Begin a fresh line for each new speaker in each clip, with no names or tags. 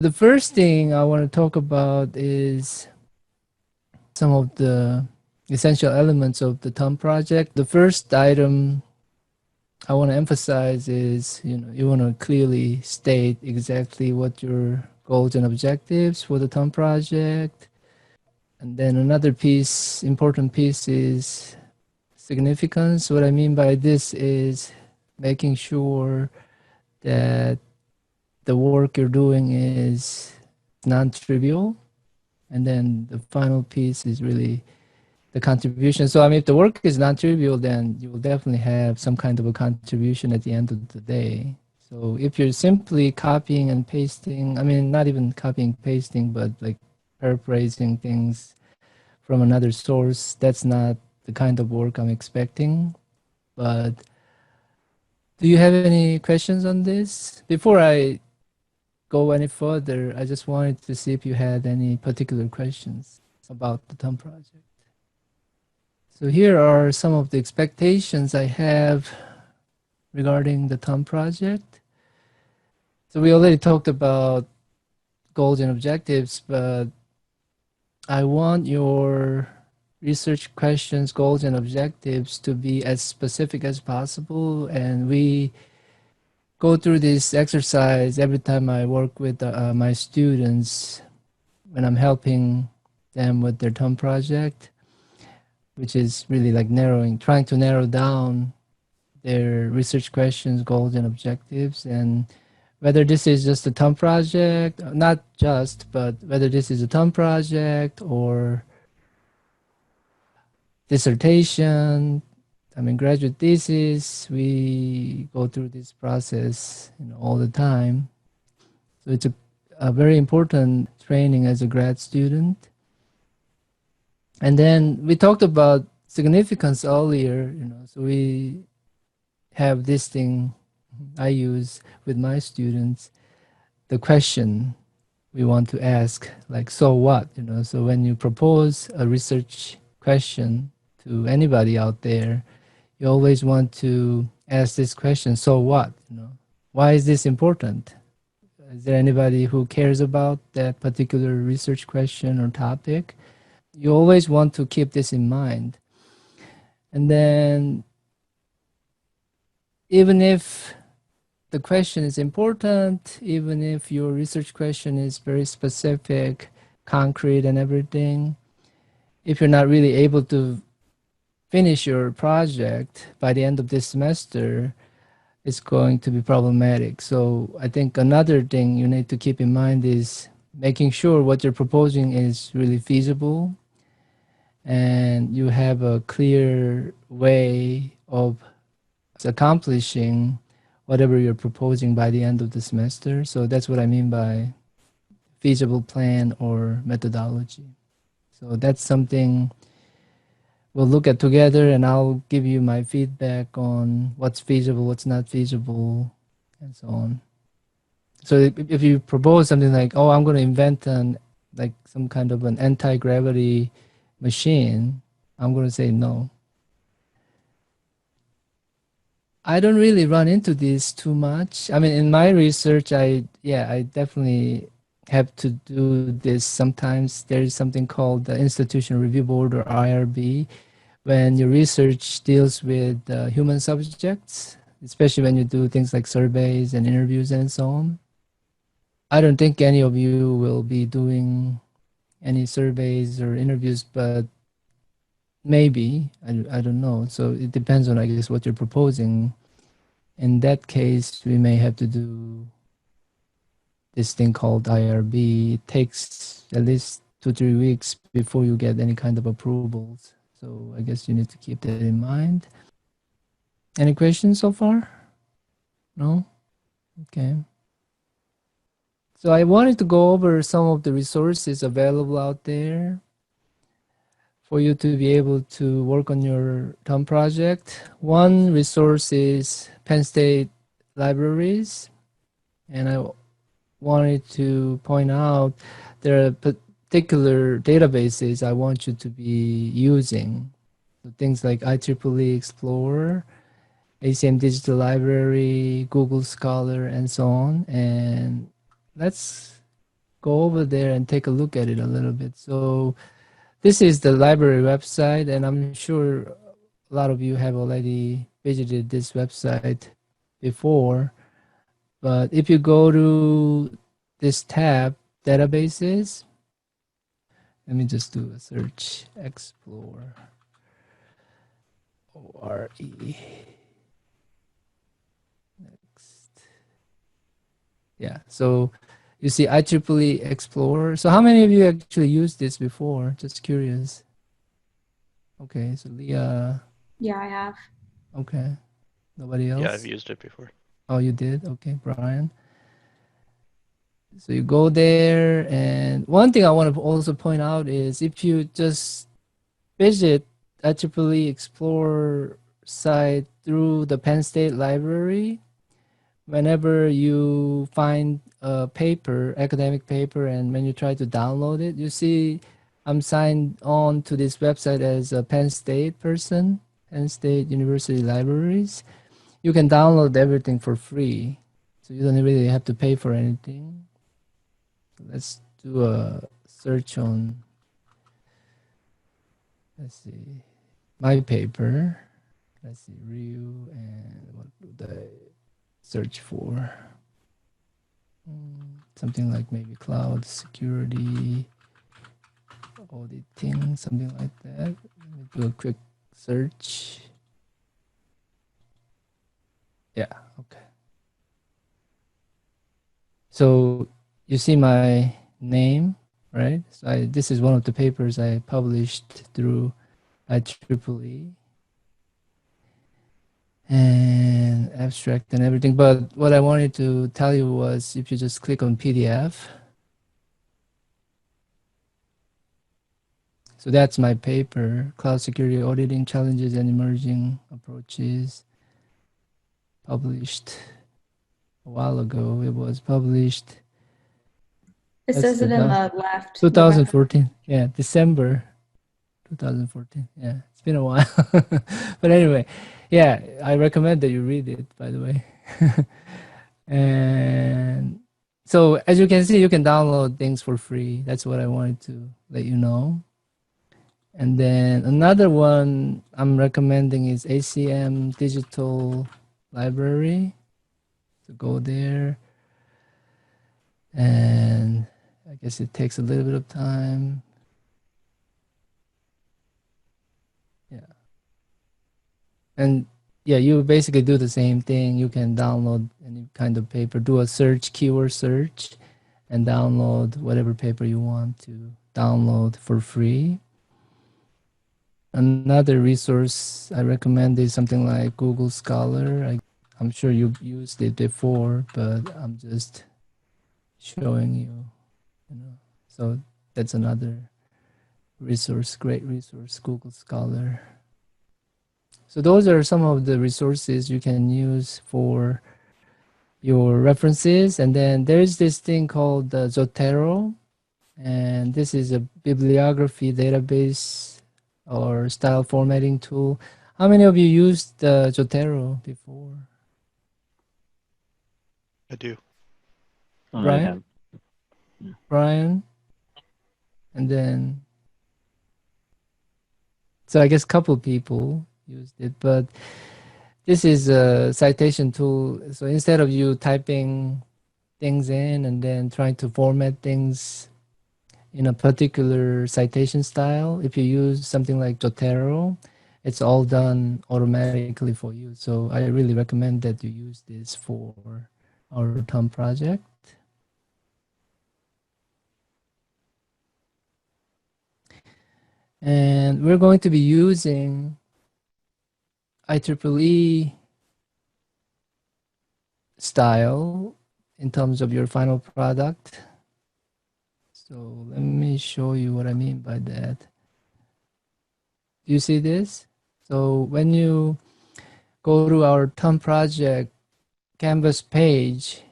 The first thing I want to talk about is some of the essential elements of the TOM project. The first item I want to emphasize is, you want to clearly state exactly what your goals and objectives for the TOM project. And then another piece, important piece, is significance. What I mean by this is making sure that the work you're doing is non-trivial. And then the final piece is really the contribution. So I mean, if the work is non-trivial, then you will definitely have some kind of a contribution at the end of the day. So if you're simply copying and pasting, I mean, not even copying, pasting, but like paraphrasing things from another source, that's not the kind of work I'm expecting. But do you have any questions on this? Before I go any further, I just wanted to see if you had any particular questions about the TOM project. So here are some of the expectations I have regarding the TOM project. So we already talked about goals and objectives, but I want your research questions, goals, and objectives to be as specific as possible. And we go through this exercise every time I work with my students when I'm helping them with their TOM project, which is really like trying to narrow down their research questions, goals, and objectives. And whether this is just a TOM project, not just, but whether this is a TOM project or dissertation, I mean, graduate thesis, we go through this process all the time. So it's a very important training as a grad student. And then we talked about significance earlier, so we have this thing I use with my students, the question we want to ask, like, so what, so when you propose a research question to anybody out there, you always want to ask this question, so what, why is this important? Is there anybody who cares about that particular research question or topic? You always want to keep this in mind. And then even if the question is important, even if your research question is very specific, concrete and everything, if you're not really able to finish your project by the end of this semester, it's going to be problematic. So I think another thing you need to keep in mind is making sure what you're proposing is really feasible and you have a clear way of accomplishing whatever you're proposing by the end of the semester. So that's what I mean by feasible plan or methodology. So that's something we'll look at together, and I'll give you my feedback on what's feasible, what's not feasible, and so on. So if you propose something like, oh, I'm going to invent some kind of an anti-gravity machine, I'm going to say no. I don't really run into this too much. I mean, in my research, I definitely have to do this sometimes. There is something called the Institutional Review Board, or IRB, when your research deals with human subjects, especially when you do things like surveys and interviews and so on. I don't think any of you will be doing any surveys or interviews, but maybe, I don't know. So it depends on, I guess, what you're proposing. In that case, we may have to do this thing called IRB. It takes at least 2-3 weeks before you get any kind of approvals. So I guess you need to keep that in mind. Any questions so far? No? Okay. So I wanted to go over some of the resources available out there for you to be able to work on your TOM project. One resource is Penn State Libraries. And I wanted to point out there are particular databases I want you to be using. So things like IEEE Explorer, ACM Digital Library, Google Scholar, and so on. And let's go over there and take a look at it a little bit. So this is the library website, and I'm sure a lot of you have already visited this website before. But if you go to this tab, databases, let me just do a search, Explore, O-R-E. Next. Yeah, so you see IEEE Explorer. So how many of you actually used this before? Just curious. Okay, so Leah.
Yeah, I have.
Okay. Nobody else?
Yeah, I've used it before.
Oh, you did? Okay, Brian. So you go there, and one thing I want to also point out is if you just visit IEEE Explorer site through the Penn State Library, whenever you find a paper, academic paper, and when you try to download it, you see I'm signed on to this website as a Penn State person, Penn State University Libraries. You can download everything for free, so you don't really have to pay for anything. Let's do a search on, let's see, my paper. Let's see, review, and what would I search for? Something like maybe cloud security, auditing, something like that. Let me do a quick search. Yeah, okay. So you see my name, right? So this is one of the papers I published through IEEE. And abstract and everything. But what I wanted to tell you was if you just click on PDF. So that's my paper, Cloud Security Auditing Challenges and Emerging Approaches, published a while ago. It was published.
It says it in the left.
2014. Yeah, December 2014. Yeah, it's been a while. But anyway, yeah, I recommend that you read it, by the way. And so as you can see, you can download things for free. That's what I wanted to let you know. And then another one I'm recommending is ACM Digital Library. So go there. And I guess it takes a little bit of time. Yeah. And yeah, you basically do the same thing. You can download any kind of paper, do a search, keyword search, and download whatever paper you want to download for free. Another resource I recommend is something like Google Scholar. I'm sure you've used it before, but I'm just showing you, So that's another resource, great resource, Google Scholar. So those are some of the resources you can use for your references. And then there's this thing called Zotero, and this is a bibliography database or style formatting tool. How many of you used Zotero before?
I do.
Brian? Brian? And then, so I guess a couple people used it, but this is a citation tool. So instead of you typing things in and then trying to format things in a particular citation style, if you use something like Zotero, it's all done automatically for you. So I really recommend that you use this for our TOM project. And we're going to be using IEEE style in terms of your final product. So let me show you what I mean by that. Do you see this? So when you go to our TOM project Canvas page,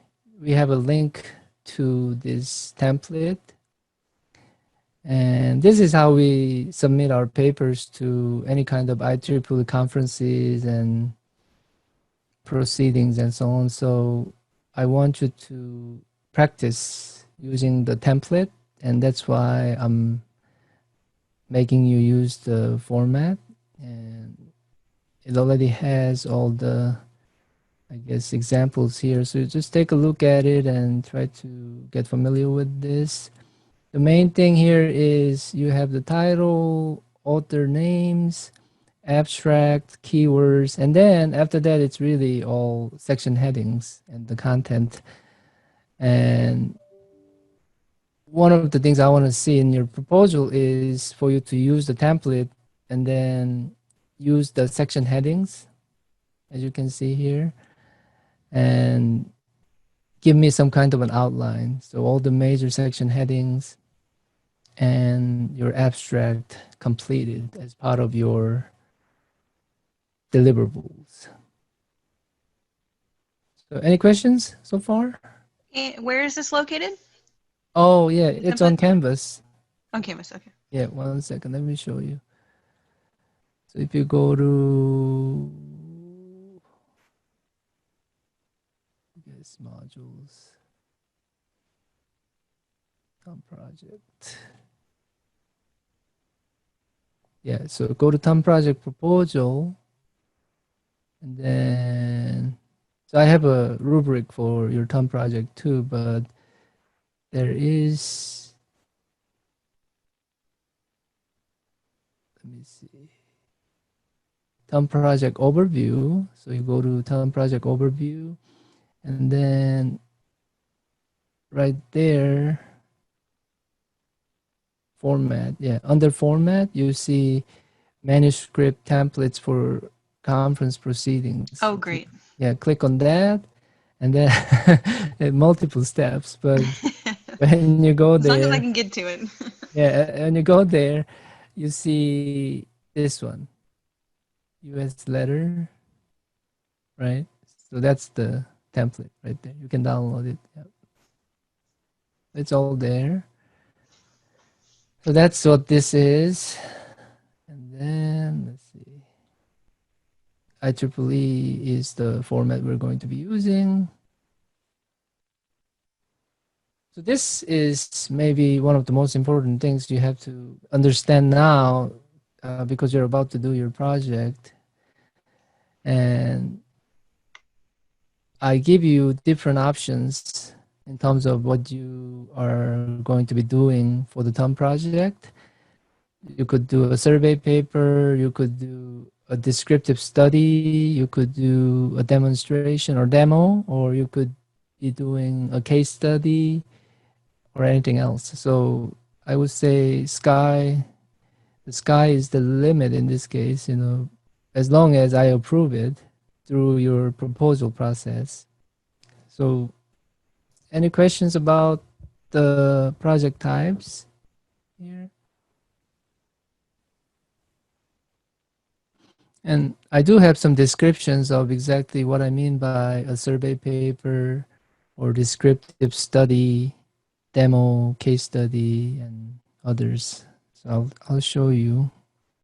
we have a link to this template. And this is how we submit our papers to any kind of IEEE conferences and proceedings and so on. So I want you to practice using the template, and that's why I'm making you use the format. And it already has all the, I guess, examples here. So just take a look at it and try to get familiar with this. The main thing here is you have the title, author names, abstract, keywords, and then after that it's really all section headings and the content. And one of the things I want to see in your proposal is for you to use the template and then use the section headings, as you can see here, and give me some kind of an outline. So all the major section headings and your abstract completed as part of your deliverables. So any questions so far?
Where is this located?
Oh yeah, it's on Canvas.
On Canvas, okay.
Yeah, 1 second, let me show you. So if you go to yes, modules, Tom project. Yeah, so go to Tom project proposal, and then so I have a rubric for your Tom project too, but there is, let me see, Tom project overview. So you go to Tom project overview, and then right there, format. Yeah, under format, you see manuscript templates for conference proceedings.
Oh, great.
Yeah, click on that, and then multiple steps. But when you go
As long as I
there,
can get to it.
yeah, when you go there, you see this one, U.S. letter, right? So that's the template right there. You can download it. Yeah. It's all there. So that's what this is. And then let's see. IEEE is the format we're going to be using. So this is maybe one of the most important things you have to understand now because you're about to do your project. And I give you different options in terms of what you are going to be doing for the Tom project. You could do a survey paper, you could do a descriptive study, you could do a demonstration or demo, or you could be doing a case study or anything else. So I would say the sky is the limit in this case, as long as I approve it through your proposal process. So any questions about the project types here? And I do have some descriptions of exactly what I mean by a survey paper or descriptive study, demo, case study, and others. So I'll show you.